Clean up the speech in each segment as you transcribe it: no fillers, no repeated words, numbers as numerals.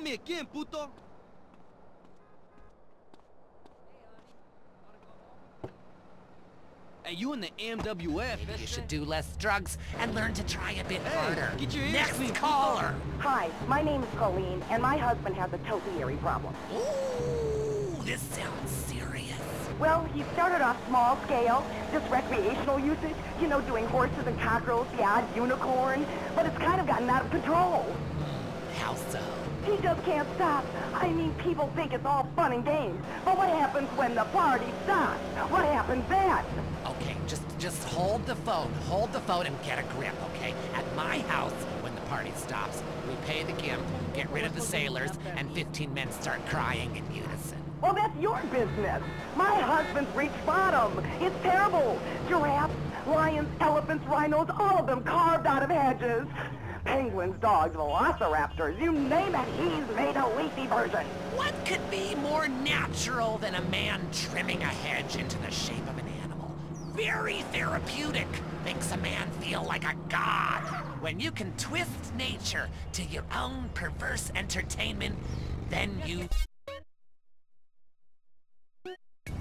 me again, puto. Hey, you in the MWF? Maybe you should do less drugs and learn to try a bit harder. Get your ears Next clean, caller. Hi, my name is Colleen, and my husband has a topiary problem. Ooh, this sounds serious. Well, he started off small scale, just recreational usage, you know, doing horses and cockerels, the odd unicorn, but it's kind of gotten out of control. How so? He just can't stop. I mean, people think it's all fun and games, but what happens when the party stops? What happens then? Okay, just hold the phone and get a grip, okay? At my house, when the party stops, we pay the gimp, get rid of the sailors, and 15 men start crying in unison. Well, that's your business. My husband's reached bottom. It's terrible. Giraffes, lions, elephants, rhinos, all of them carved out of hedges. Penguins, dogs, velociraptors, you name it, he's made a leafy version. What could be more natural than a man trimming a hedge into the shape of an animal? Very therapeutic. Makes a man feel like a god. When you can twist nature to your own perverse entertainment, then you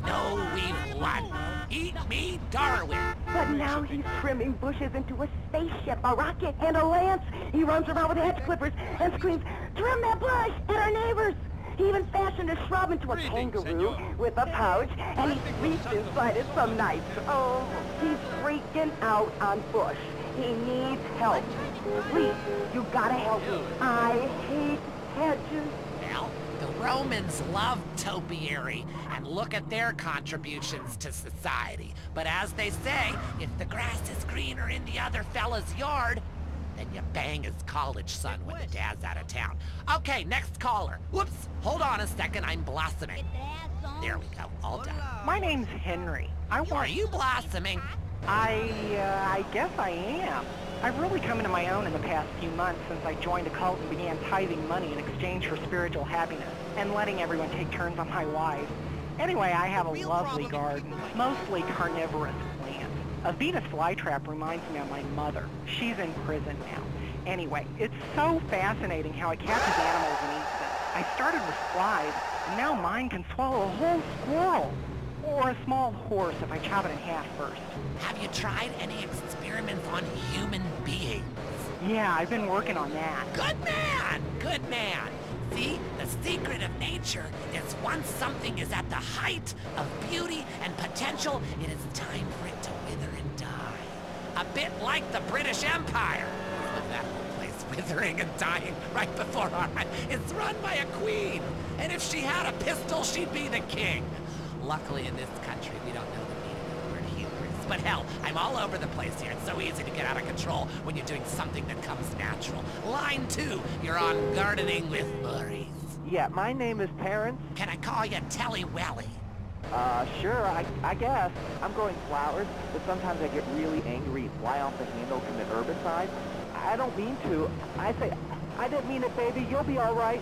know we've won. Eat me, Darwin. But now he's trimming bushes into a spaceship, a rocket, and a lance. He runs around with hedge clippers and screams, "Trim that bush!" at our neighbors. He even fashioned a shrub into a kangaroo with a pouch, and he sleeps inside it some nights. Oh, he's freaking out on Bush. He needs help. Please, you gotta help me. I hate hedges. Well, the Romans loved topiary, and look at their contributions to society. But as they say, if the grass is greener in the other fella's yard, then you bang his college son when the dad's out of town. Okay, next caller. Whoops, hold on a second, I'm blossoming. There we go, all done. My name's Henry. Are you blossoming? I guess I am. I've really come into my own in the past few months since I joined a cult and began tithing money in exchange for spiritual happiness and letting everyone take turns on my wife. Anyway, I have a lovely garden, mostly carnivorous plants. A Venus flytrap reminds me of my mother. She's in prison now. Anyway, it's so fascinating how it catches animals and eats them. I started with flies, and now mine can swallow a whole squirrel. Or a small horse if I chop it in half first. Have you tried any experiments on human beings? Yeah, I've been working on that. Good man! Good man! See, the secret of nature is once something is at the height of beauty and potential, it is time for it to wither and die. A bit like the British Empire. With that whole place withering and dying right before our eyes. It's run by a queen, and if she had a pistol, she'd be the king. Luckily in this country, we don't know the meaning of the word hubris. But hell, I'm all over the place here. It's so easy to get out of control when you're doing something that comes natural. Line 2, you're on Gardening with Maurice. Yeah, my name is Terrence. Can I call you Telly Welly? Sure, I guess. I'm growing flowers, but sometimes I get really angry, fly off the handle, commit herbicide. I don't mean to. I say, I didn't mean it, baby, you'll be all right.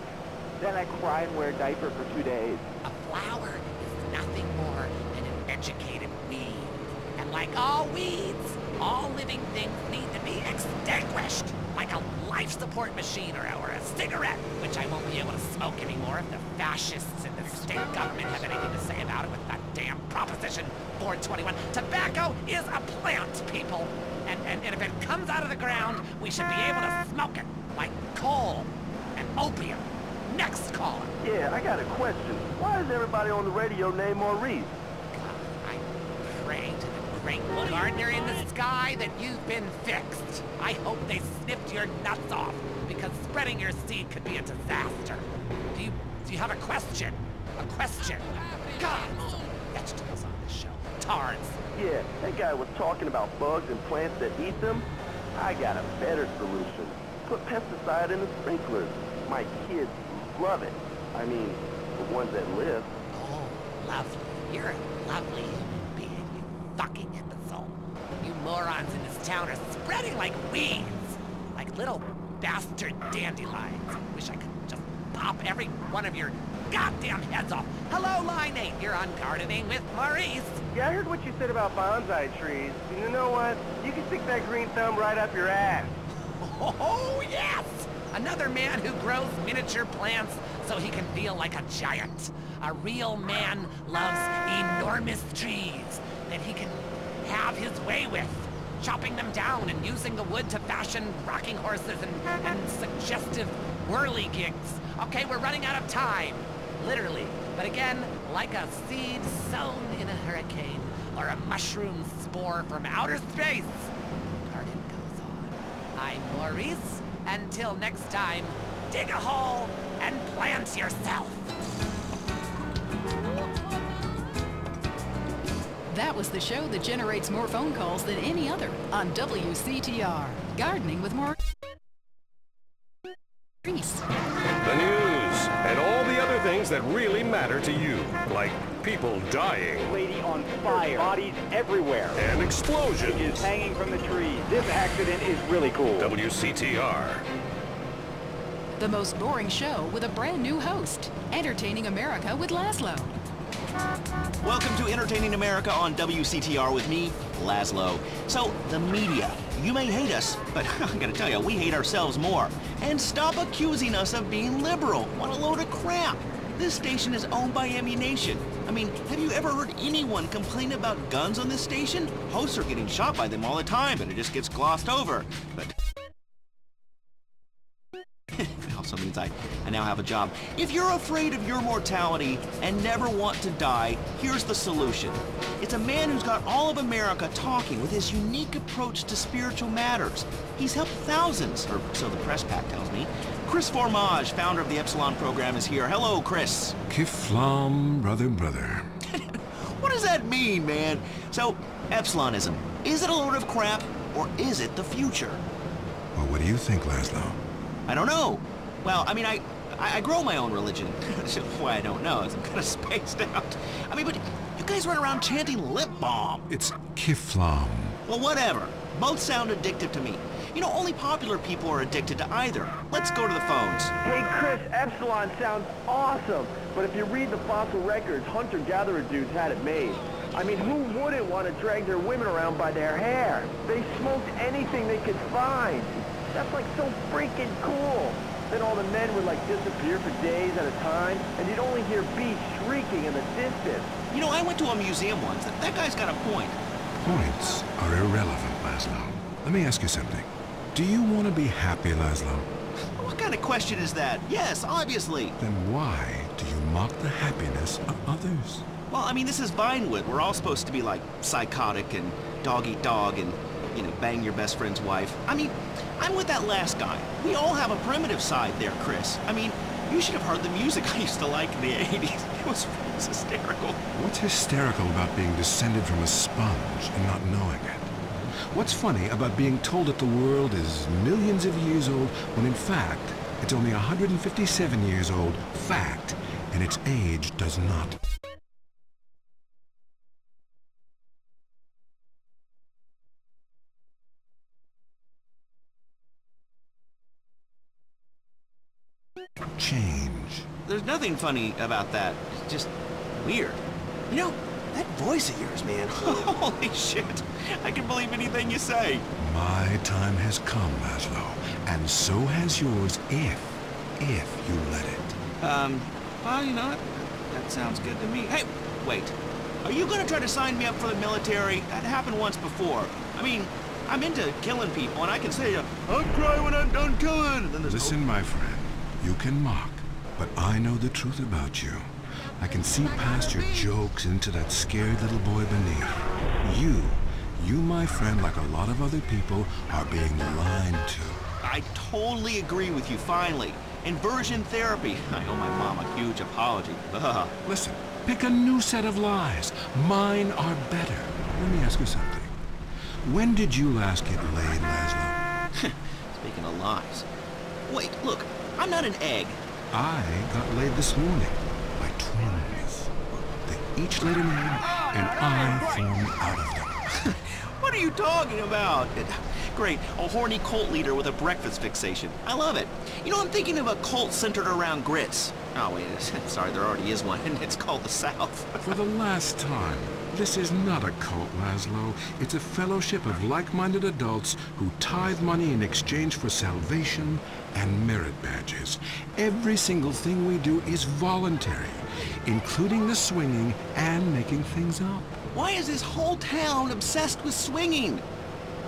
Then I cry and wear a diaper for 2 days. A flower is nothing more than an educated weed. And like all weeds, all living things need to be extinguished. Like a life support machine or a cigarette, which I won't be able to smoke anymore if the fascists in the state government have anything to say about it with that damn Proposition 421. Tobacco is a plant, people. And if it comes out of the ground, we should be able to smoke it, like coal and opium. Next caller. Yeah, I got a question. Why is everybody on the radio named Maurice? I pray to the great gardener in the sky that you've been fixed. I hope they snipped your nuts off, because spreading your seed could be a disaster. Do you have a question? A question? God, so many vegetables on this show. Tards. Yeah, that guy was talking about bugs and plants that eat them. I got a better solution. Put pesticide in the sprinklers. My kids love it. I mean, the ones that live. Oh, lovely. You're a lovely human being, you fucking imbecile. You morons in this town are spreading like weeds. Like little bastard dandelions. Wish I could just pop every one of your goddamn heads off. Hello, Line 8. You're on Gardening with Maurice. Yeah, I heard what you said about bonsai trees. And you know what? You can stick that green thumb right up your ass. Oh, yes! Another man who grows miniature plants so he can feel like a giant. A real man loves enormous trees that he can have his way with, chopping them down and using the wood to fashion rocking horses and suggestive whirligigs. Okay, we're running out of time, literally. But again, like a seed sown in a hurricane or a mushroom spore from outer space, garden goes on. I'm Maurice. Until next time, dig a hole and plant yourself. That was the show that generates more phone calls than any other on WCTR. Gardening with Maurice. The news and all the other things that really matter to you, like people dying, Lady on fire, bodies everywhere, and explosions. is hanging from the trees. This accident is really cool. WCTR. The most boring show with a brand new host. Entertaining America with Laszlo. Welcome to Entertaining America on WCTR with me, Laszlo. So, the media. You may hate us, but I'm gonna tell you, we hate ourselves more. And stop accusing us of being liberal. What a load of crap. This station is owned by Ammunition. I mean, have you ever heard anyone complain about guns on this station? Hosts are getting shot by them all the time, and it just gets glossed over. But it also means I now have a job. If you're afraid of your mortality and never want to die, here's the solution. It's a man who's got all of America talking with his unique approach to spiritual matters. He's helped thousands, or so the press pack tells me. Chris Formage, founder of the Epsilon program, is here. Hello, Chris. Kiflam, brother. What does that mean, man? So, Epsilonism, is it a load of crap, or is it the future? Well, what do you think, Laszlo? I don't know. Well, I mean, I grow my own religion. That's why I don't know. I'm kind of spaced out. I mean, but you guys run around chanting lip balm. It's Kiflam. Well, whatever. Both sound addictive to me. You know, only popular people are addicted to either. Let's go to the phones. Hey, Chris, Epsilon sounds awesome. But if you read the fossil records, hunter-gatherer dudes had it made. I mean, who wouldn't want to drag their women around by their hair? They smoked anything they could find. That's like so freaking cool. Then all the men would like disappear for days at a time, and you'd only hear beasts shrieking in the distance. You know, I went to a museum once. That guy's got a point. Points are irrelevant, Laszlo. Let me ask you something. Do you want to be happy, Laszlo? What kind of question is that? Yes, obviously. Then why do you mock the happiness of others? Well, I mean, this is Vinewood. We're all supposed to be like psychotic and dog-eat-dog and, you know, bang your best friend's wife. I mean, I'm with that last guy. We all have a primitive side there, Chris. I mean, you should have heard the music I used to like in the 80s. It was hysterical. What's hysterical about being descended from a sponge and not knowing it? What's funny about being told that the world is millions of years old when in fact it's only 157 years old, fact, and its age does not change? There's nothing funny about that. It's just weird. You know, that voice of yours, man. Holy shit. I can believe anything you say. My time has come, Laszlo, and so has yours if you let it. Well, you know, that sounds good to me. Hey, wait. Are you gonna try to sign me up for the military? That happened once before. I mean, I'm into killing people, and I can say, I'll cry when I'm done killing. And then there's Listen, my friend, you can mock, but I know the truth about you. I can see past your jokes into that scared little boy beneath. You, my friend, like a lot of other people, are being lied to. I totally agree with you, finally. Inversion therapy. I owe my mom a huge apology. Ugh. Listen, pick a new set of lies. Mine are better. Let me ask you something. When did you last get laid, Laszlo? Speaking of lies. Wait, look, I'm not an egg. I got laid this morning by twins. They each laid an egg, and I formed out of them. What are you talking about? Great, a horny cult leader with a breakfast fixation. I love it. You know, I'm thinking of a cult centered around grits. Oh, wait, sorry, there already is one, and it's called the South. For the last time, this is not a cult, Laszlo. It's a fellowship of like-minded adults who tithe money in exchange for salvation and merit badges. Every single thing we do is voluntary, including the swinging and making things up. Why is this whole town obsessed with swinging?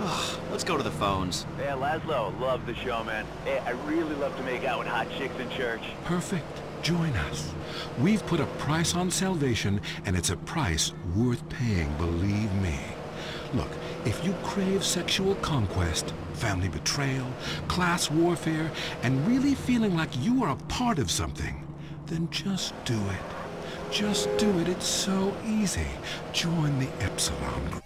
Ugh, let's go to the phones. Yeah, Laszlo, love the show, man. Hey, I really love to make out with hot chicks in church. Perfect. Join us. We've put a price on salvation, and it's a price worth paying, believe me. Look, if you crave sexual conquest, family betrayal, class warfare, and really feeling like you are a part of something, then just do it. Just do it. It's so easy. Join the Epsilon group.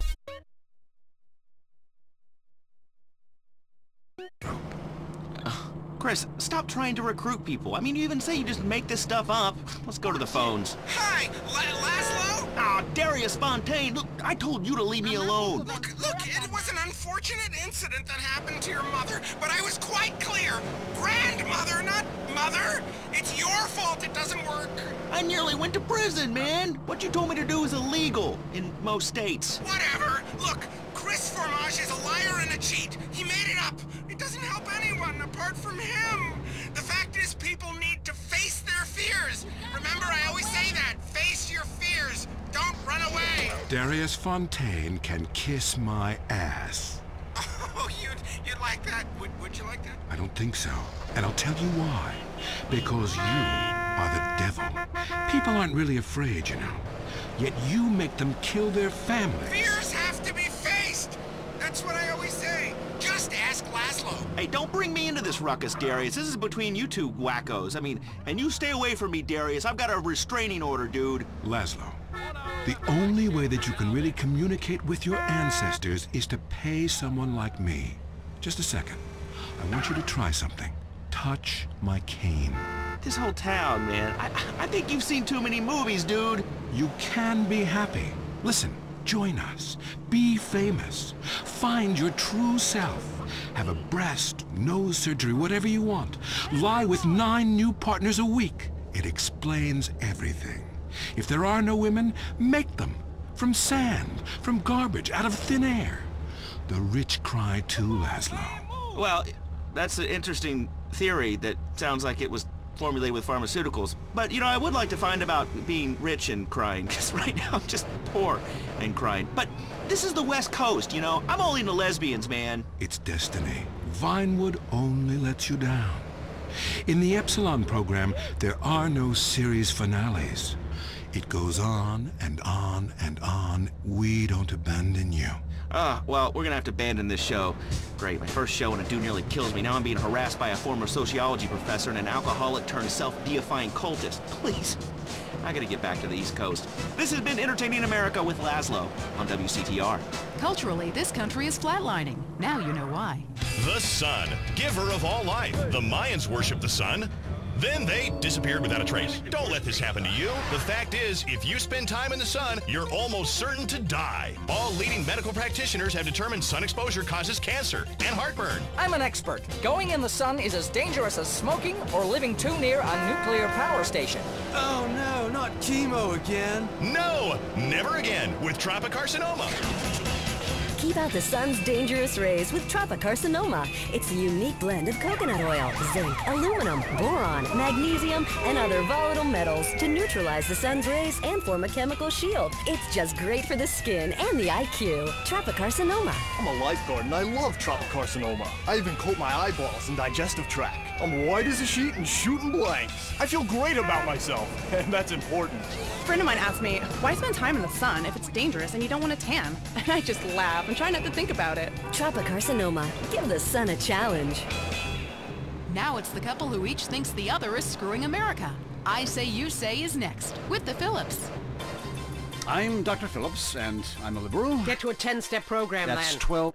Chris, stop trying to recruit people. I mean, you even say you just make this stuff up. Let's go to the phones. Hi, Laszlo? Ah, Darius Fontaine, look, I told you to leave me alone. Look, it was an unfortunate incident that happened to your mother, but I was quite clear. Grandmother, not mother. It's your fault it doesn't work. I nearly went to prison, man. What you told me to do is illegal in most states. Whatever. Look, Chris Formage is a liar and a cheat. He made it up. It doesn't help anyone apart from him. The fact is, people need to face their fears. Remember, I always say that. Face your fears. Don't run away. Darius Fontaine can kiss my ass. Oh, you'd like that? Would you like that? I don't think so. And I'll tell you why. Because you are the devil. People aren't really afraid, you know. Yet you make them kill their families. Fears have to be faced. That's what I always say. Just ask Laszlo. Hey, don't bring me into this ruckus, Darius. This is between you two wackos. I mean, and you stay away from me, Darius. I've got a restraining order, dude. Laszlo, the only way that you can really communicate with your ancestors is to pay someone like me. Just a second. I want you to try something. Touch my cane. This whole town, man. I think you've seen too many movies, dude. You can be happy. Listen, join us. Be famous. Find your true self. Have a breast, nose surgery, whatever you want. Lie with 9 new partners a week. It explains everything. If there are no women, make them. From sand, from garbage, out of thin air. The rich cry too, Laszlo. Well, that's an interesting theory that sounds like it was formulated with pharmaceuticals. But, you know, I would like to find about being rich and crying, because right now I'm just poor and crying. But this is the West Coast, you know? I'm all into lesbians, man. It's destiny. Vinewood only lets you down. In the Epsilon program, there are no series finales. It goes on and on and on. We don't abandon you. Well, we're gonna have to abandon this show. Great, my first show and a dude nearly kills me. Now I'm being harassed by a former sociology professor and an alcoholic turned self-deifying cultist. Please, I gotta get back to the East Coast. This has been Entertaining America with Laszlo on WCTR. Culturally, this country is flatlining. Now you know why. The sun, giver of all life. The Mayans worshiped the sun. Then they disappeared without a trace. Don't let this happen to you. The fact is, if you spend time in the sun, you're almost certain to die. All leading medical practitioners have determined sun exposure causes cancer and heartburn. I'm an expert. Going in the sun is as dangerous as smoking or living too near a nuclear power station. Oh no, not chemo again. No, never again with tropicarcinoma. Keep out the sun's dangerous rays with tropicarcinoma. It's a unique blend of coconut oil, zinc, aluminum, boron, magnesium, and other volatile metals to neutralize the sun's rays and form a chemical shield. It's just great for the skin and the IQ. Tropicarcinoma. I'm a lifeguard and I love tropicarcinoma. I even coat my eyeballs and digestive tract. I'm white as a sheet and shooting blanks. I feel great about myself, and that's important. A friend of mine asked me, why spend time in the sun if it's dangerous and you don't want to tan? And I just laugh and try not to think about it. Tropicarcinoma. Give the sun a challenge. Now it's the couple who each thinks the other is screwing America. I Say You Say is next, with the Phillips. I'm Dr. Phillips, and I'm a liberal. Get to a 10-step program, That's man. 12...